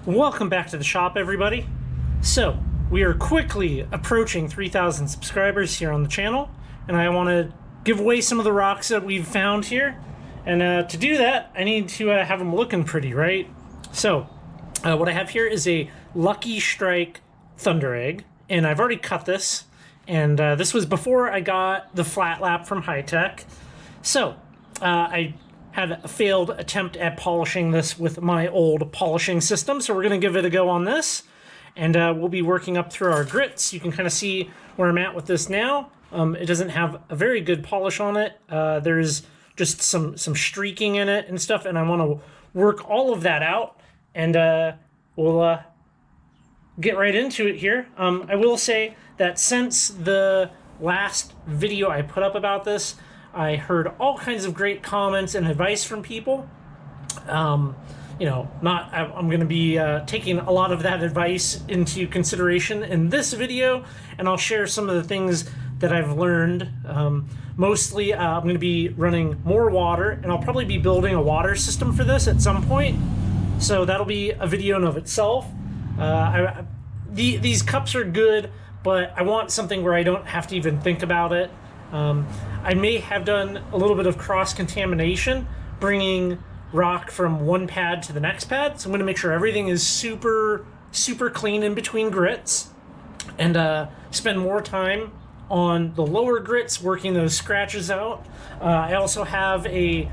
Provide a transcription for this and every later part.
Welcome back to the shop, everybody. So, we are quickly approaching 3,000 subscribers here on the channel, and I want to give away some of the rocks that we've found here. And to do that, I need to have them looking pretty, right? So, what I have here is a Lucky Strike Thunderegg, and I've already cut this, and this was before I got the flat lap from High Tech. So, I had a failed attempt at polishing this with my old polishing system, so we're going to give it a go on this, and we'll be working up through our grits. You can kind of see where I'm at with this now. It doesn't have a very good polish on it. There's just some streaking in it and stuff, and I want to work all of that out, and we'll get right into it here. I will say that since the last video I put up about this, I heard all kinds of great comments and advice from people. I'm going to be taking a lot of that advice into consideration in this video, and I'll share some of the things that I've learned. Mostly, I'm going to be running more water, and I'll probably be building a water system for this at some point. So that'll be a video in of itself. These cups are good, but I want something where I don't have to even think about it. I may have done a little bit of cross-contamination, bringing rock from one pad to the next pad, so I'm going to make sure everything is super clean in between grits, and spend more time on the lower grits working those scratches out. I also have a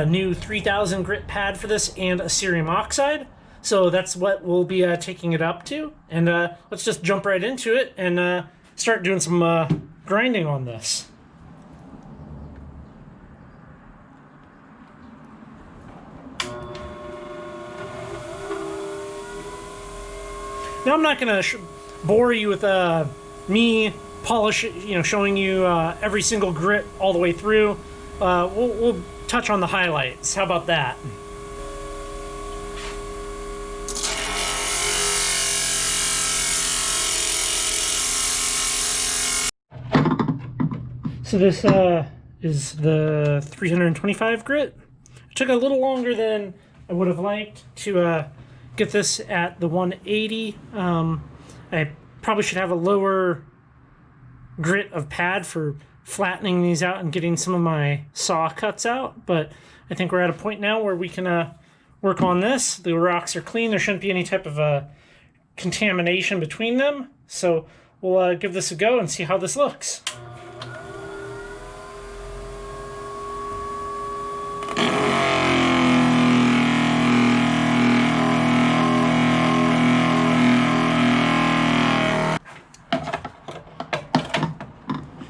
new 3000 grit pad for this and a cerium oxide, so that's what we'll be taking it up to. And let's just jump right into it and start doing some grinding on this. Now I'm not going to bore you with me showing you every single grit all the way through. We'll touch on the highlights. How about that? So this is the 325 grit. It took a little longer than I would have liked to get this at the 180. I probably should have a lower grit of pad for flattening these out and getting some of my saw cuts out, but I think we're at a point now where we can work on this. The rocks are clean. There shouldn't be any type of contamination between them, so we'll give this a go and see how this looks.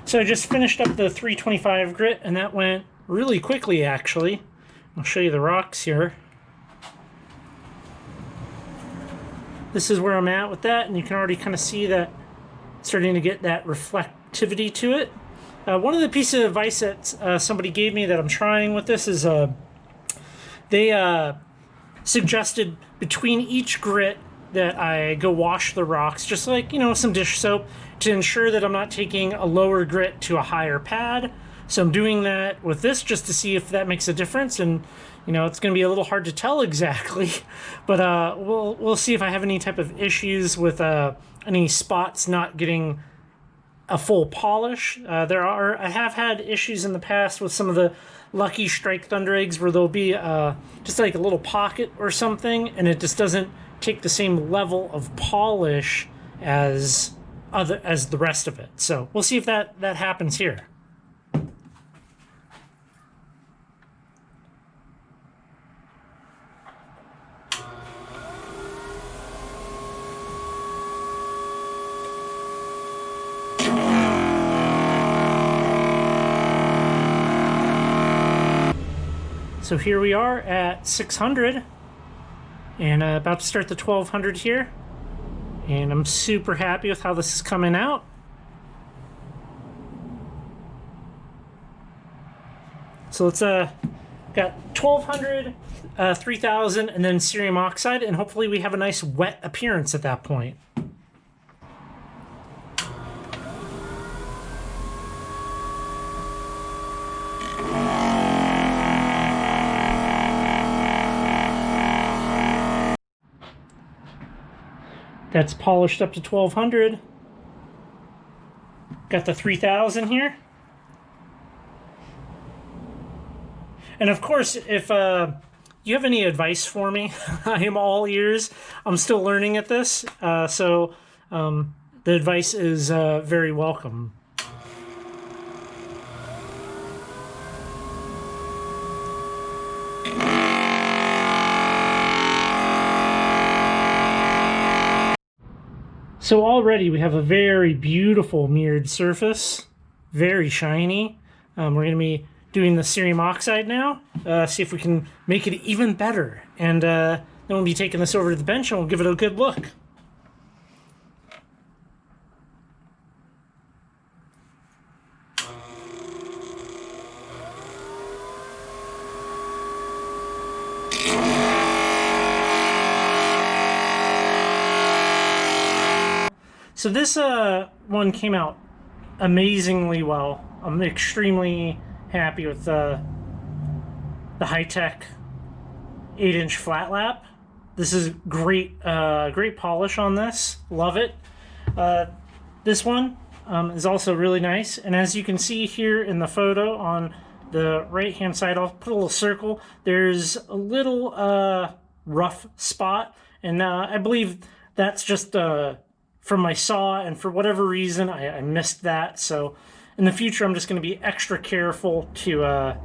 So I just finished up the 325 grit, and that went really quickly, actually. I'll show you the rocks here. This is where I'm at with that, and you can already kind of see that starting to get that reflectivity to it. One of the pieces of advice that somebody gave me that I'm trying with this is they suggested between each grit that I go wash the rocks, just like, some dish soap, to ensure that I'm not taking a lower grit to a higher pad. So I'm doing that with this just to see if that makes a difference, and it's going to be a little hard to tell exactly, but we'll see if I have any type of issues with any spots not getting a full polish. I have had issues in the past with some of the Lucky Strike Thundereggs where there'll be just like a little pocket or something, and it just doesn't take the same level of polish as the rest of it. So we'll see if that happens here. So here we are at 600, and about to start the 1200 here, and I'm super happy with how this is coming out. So let's got 1200, 3000, and then cerium oxide, and hopefully we have a nice wet appearance at that point. That's polished up to 1200. Got the 3000 here. And of course, if you have any advice for me, I am all ears. I'm still learning at this, so the advice is very welcome. So already we have a very beautiful mirrored surface, very shiny. We're going to be doing the cerium oxide now, see if we can make it even better. And then we'll be taking this over to the bench and we'll give it a good look. So this one came out amazingly well. I'm extremely happy with the high-tech 8-inch flat lap. This is great, great polish on this. Love it. This one is also really nice. And as you can see here in the photo on the right-hand side, I'll put a little circle. There's a little rough spot, and I believe that's just from my saw, and for whatever reason I missed that. So in the future I'm just going to be extra careful to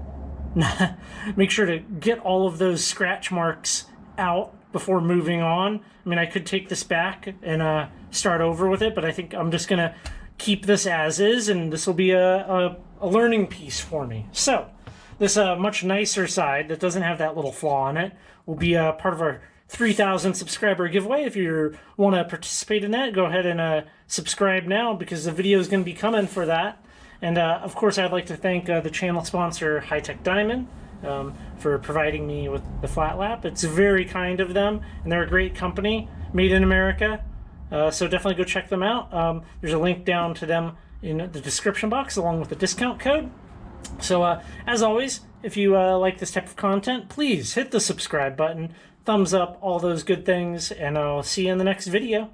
make sure to get all of those scratch marks out before moving on. I mean, I could take this back and start over with it, but I think I'm just going to keep this as is, and this will be a learning piece for me. So this much nicer side that doesn't have that little flaw in it will be part of our 3,000 subscriber giveaway. If you want to participate in that, go ahead and subscribe now, because the video is going to be coming for that. And of course, I'd like to thank the channel sponsor, High Tech Diamond, for providing me with the flat lap. It's very kind of them, and they're a great company, made in America. So definitely go check them out. There's a link down to them in the description box, along with the discount code. So as always, if you like this type of content, please hit the subscribe button, thumbs up, all those good things, and I'll see you in the next video.